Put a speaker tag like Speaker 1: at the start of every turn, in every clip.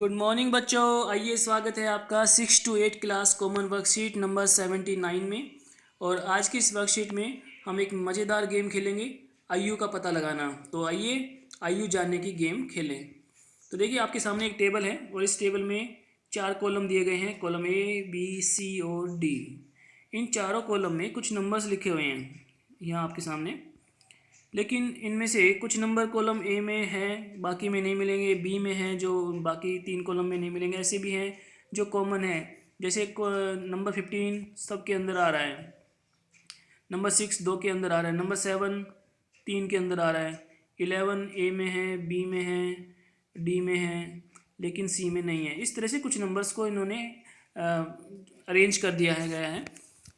Speaker 1: Good morning बच्चों। आइए, स्वागत है आपका 6 to 8 class common worksheet number 79 में। और आज की इस वर्कशीट में हम एक मज़ेदार गेम खेलेंगे, आयु का पता लगाना। तो आइए आयु जानने की गेम खेलें। तो देखिए, आपके सामने एक टेबल है और इस टेबल में 4 कॉलम दिए गए हैं, कॉलम A B C और D। इन चारों कॉलम में कुछ नंबर्स लिखे हुए हैं यहाँ आपके सामने, लेकिन इनमें से कुछ नंबर कॉलम ए में हैं, बाकी में नहीं मिलेंगे। बी में हैं जो बाकी 3 कॉलम में नहीं मिलेंगे। ऐसे भी हैं जो कॉमन है, जैसे नंबर 15 सबके अंदर आ रहा है, नंबर 6 2 के अंदर आ रहा है, नंबर 7 3 के अंदर आ रहा है, 11 ए में है, बी में है, डी में है, लेकिन सी में नहीं है। इस तरह से कुछ नंबर्स को इन्होंने अरेंज कर दिया है गया है।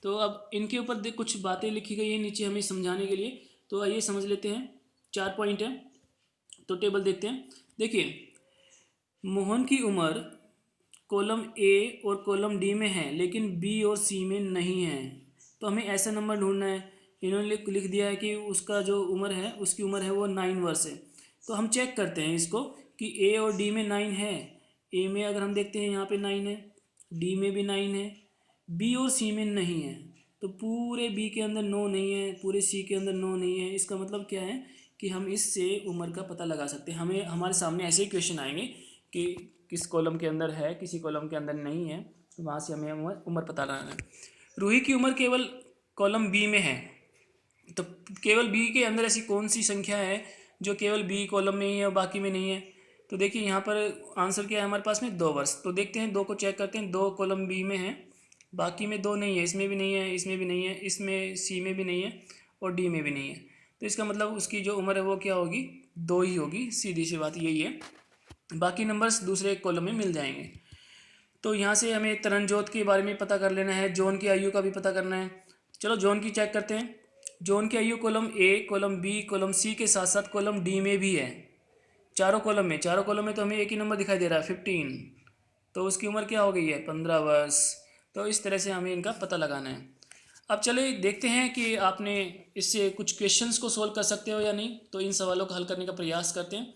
Speaker 1: तो अब इनके ऊपर कुछ बातें लिखी गई हैं नीचे हमें समझाने के लिए। तो आइए समझ लेते हैं। 4 पॉइंट है, तो टेबल देखते हैं। देखिए, मोहन की उम्र कॉलम ए और कॉलम डी में है, लेकिन बी और सी में नहीं है। तो हमें ऐसा नंबर ढूंढना है। इन्होंने लिख दिया है कि उसका जो उम्र है, उसकी उम्र है वो 9 वर्ष है। तो हम चेक करते हैं इसको कि ए और डी में 9 है। ए में अगर हम देखते हैं यहाँ पे 9 है, डी में भी 9 है, बी और सी में नहीं है। तो पूरे बी के अंदर 9 नहीं है, पूरे सी के अंदर 9 नहीं है। इसका मतलब क्या है कि हम इससे उम्र का पता लगा सकते हैं। हमें हमारे सामने ऐसे ही क्वेश्चन आएंगे कि किस कॉलम के अंदर है, किसी कॉलम के अंदर नहीं है, तो वहाँ से हमें उम्र पता लगाना है। रूही की उम्र केवल कॉलम बी में है। तो केवल बी के अंदर ऐसी कौन सी संख्या है जो केवल बी कॉलम में ही है और बाकी में नहीं है? तो देखिए, यहाँ पर आंसर क्या है हमारे पास में, 2 वर्ष। तो देखते हैं, 2 को चेक करते हैं। 2 कॉलम बी में है, बाकी में 2 नहीं है। इसमें भी नहीं है, इसमें भी नहीं है, इसमें सी में भी नहीं है और डी में भी नहीं है। तो इसका मतलब उसकी जो उम्र है वो क्या होगी, 2 ही होगी। सीधी सी बात यही है। बाकी नंबर्स दूसरे कॉलम में मिल जाएंगे। तो यहाँ से हमें तरनजोत के बारे में पता कर लेना है, जॉन की आयु का भी पता करना है। चलो जॉन की चेक करते हैं। जॉन की आयु column A, column B, column C के साथ साथ कॉलम डी में भी है। चारों कॉलम में तो हमें एक ही नंबर दिखाई दे रहा है, 15। तो उसकी उम्र क्या हो गई है, 15 वर्ष। तो इस तरह से हमें इनका पता लगाना है। अब चले देखते हैं कि आपने इससे कुछ क्वेश्चंस को सोल्व कर सकते हो या नहीं। तो इन सवालों को हल करने का प्रयास करते हैं।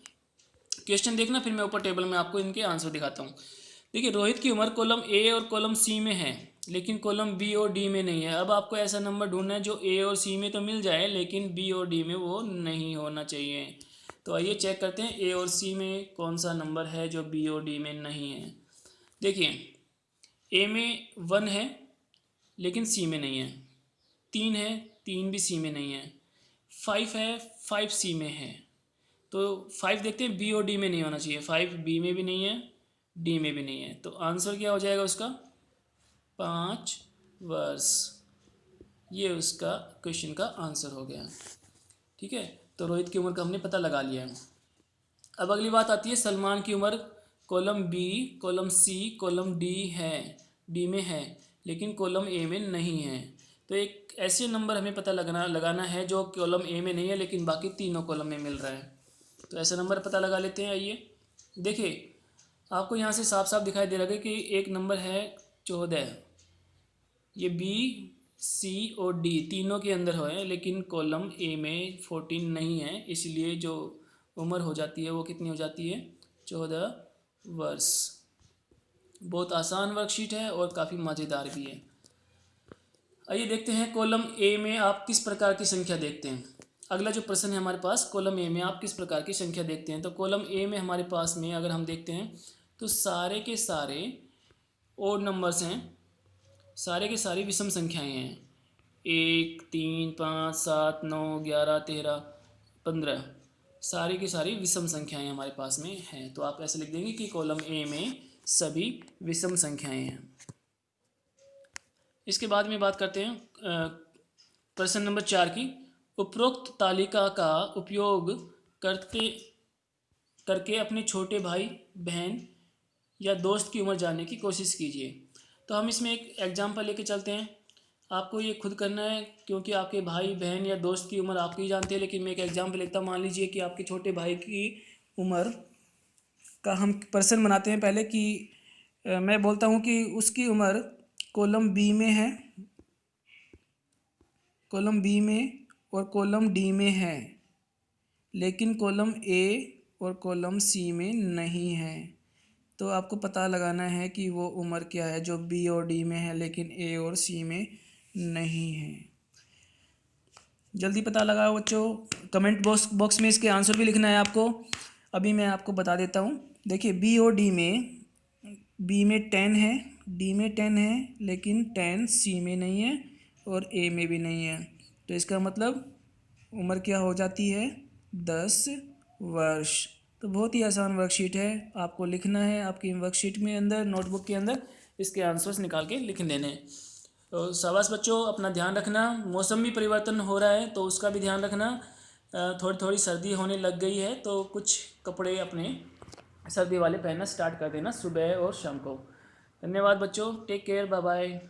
Speaker 1: क्वेश्चन देखना, फिर मैं ऊपर टेबल में आपको इनके आंसर दिखाता हूँ। देखिए, रोहित की उम्र कॉलम ए और कॉलम सी में है, लेकिन कॉलम बी और डी में नहीं है। अब आपको ऐसा नंबर ढूंढना है जो ए और सी में तो मिल जाए, लेकिन बी और डी में वो नहीं होना चाहिए। तो आइए चेक करते हैं ए और सी में कौन सा नंबर है जो बी और डी में नहीं है। देखिए, ए में 1 है लेकिन सी में नहीं है, 3 है, 3 भी सी में नहीं है, 5 है, 5 सी में है। तो 5 देखते हैं, बी और डी में नहीं होना चाहिए। 5 बी में भी नहीं है, डी में भी नहीं है। तो आंसर क्या हो जाएगा उसका, 5 वर्ष। ये उसका क्वेश्चन का आंसर हो गया। ठीक है, तो रोहित की उम्र का हमने पता लगा लिया है। अब अगली बात आती है, सलमान की उम्र column B, column C, column D है, डी में है, लेकिन कॉलम ए में नहीं है। तो एक ऐसे नंबर हमें पता लगाना है जो कॉलम ए में नहीं है लेकिन बाकी तीनों कॉलम में मिल रहा है। तो ऐसा नंबर पता लगा लेते हैं। आइए देखिए, आपको यहाँ से साफ साफ दिखाई दे रहा है कि एक नंबर है 14। ये बी, सी और डी तीनों के अंदर है, लेकिन कॉलम ए में 14 नहीं है, इसलिए जो उम्र हो जाती है वो कितनी हो जाती है, 14 वर्ष। बहुत आसान वर्कशीट है और काफ़ी मज़ेदार भी है। आइए देखते हैं, कॉलम ए में आप किस प्रकार की संख्या देखते हैं। अगला जो प्रश्न है हमारे पास, कॉलम ए में आप किस प्रकार की संख्या देखते हैं। तो कॉलम ए में हमारे पास में अगर हम देखते हैं तो सारे के सारे ओड नंबर्स हैं, सारे के सारी विषम संख्याएं हैं। 1 3 5 7 9 11 13 15, सारी की सारी विषम संख्याएं हमारे पास में हैं। तो आप ऐसे लिख देंगे कि कॉलम ए में सभी विषम संख्याएं हैं। इसके बाद में बात करते हैं प्रश्न नंबर 4 की। उपरोक्त तालिका का उपयोग करते करके अपने छोटे भाई बहन या दोस्त की उम्र जानने की कोशिश कीजिए। तो हम इसमें एक एग्जाम्पल लेके चलते हैं। आपको ये खुद करना है, क्योंकि आपके भाई बहन या दोस्त की उम्र आप ही जानते हैं, लेकिन मैं एक एग्जाम्पल लेता हूँ। मान लीजिए कि आपके छोटे भाई की उम्र का हम पर्सन बनाते हैं पहले कि मैं बोलता हूँ कि उसकी उम्र कॉलम बी में है, कॉलम बी में और कॉलम डी में है, लेकिन कॉलम ए और कॉलम सी में नहीं है। तो आपको पता लगाना है कि वो उम्र क्या है जो बी और डी में है लेकिन ए और सी में नहीं है। जल्दी पता लगाओ बच्चों। कमेंट बॉक्स में इसके आंसर भी लिखना है आपको। अभी मैं आपको बता देता हूँ। देखिए बी और डी में, बी में 10 है, डी में 10 है, लेकिन 10 सी में नहीं है और ए में भी नहीं है। तो इसका मतलब उम्र क्या हो जाती है, 10 वर्ष। तो बहुत ही आसान वर्कशीट है, आपको लिखना है आपकी वर्कशीट में अंदर, नोटबुक के अंदर इसके आंसर्स निकाल के लिख देने। तो शाबाश बच्चों, अपना ध्यान रखना। मौसम भी परिवर्तन हो रहा है तो उसका भी ध्यान रखना। थोड़ी थोड़ी सर्दी होने लग गई है तो कुछ कपड़े अपने सर्दी वाले पहनना स्टार्ट कर देना सुबह और शाम को। धन्यवाद बच्चों, टेक केयर, बाय बाय।